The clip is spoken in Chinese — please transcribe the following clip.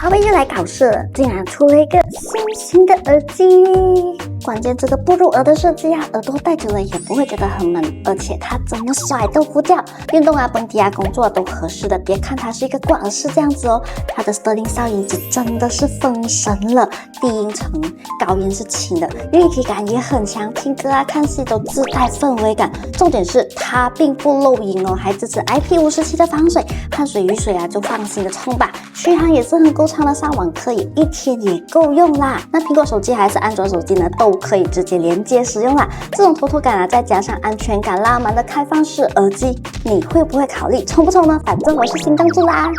华为又来搞事了，竟然出了一个新型的耳机。关键这个不入耳的设计啊，耳朵戴久了也不会觉得很闷，而且它怎么甩都不掉，运动啊、蹦迪啊、工作都合适的。别看它是一个挂耳式这样子哦，它的 Sterling 噪音值真的是封神了，低音程，高音是轻的，立体感也很强，听歌啊、看戏都自带氛围感。重点是它并不漏音哦，还支持 IP57的防水，汗水、雨水啊就放心的冲吧。续航也是很够长的，上网可以一天也够用啦。那苹果手机还是安卓手机呢，都可以直接连接使用啦。这种妥妥感啊，再加上安全感拉满的开放式耳机，你会不会考虑冲不冲呢？反正我是心动住啦。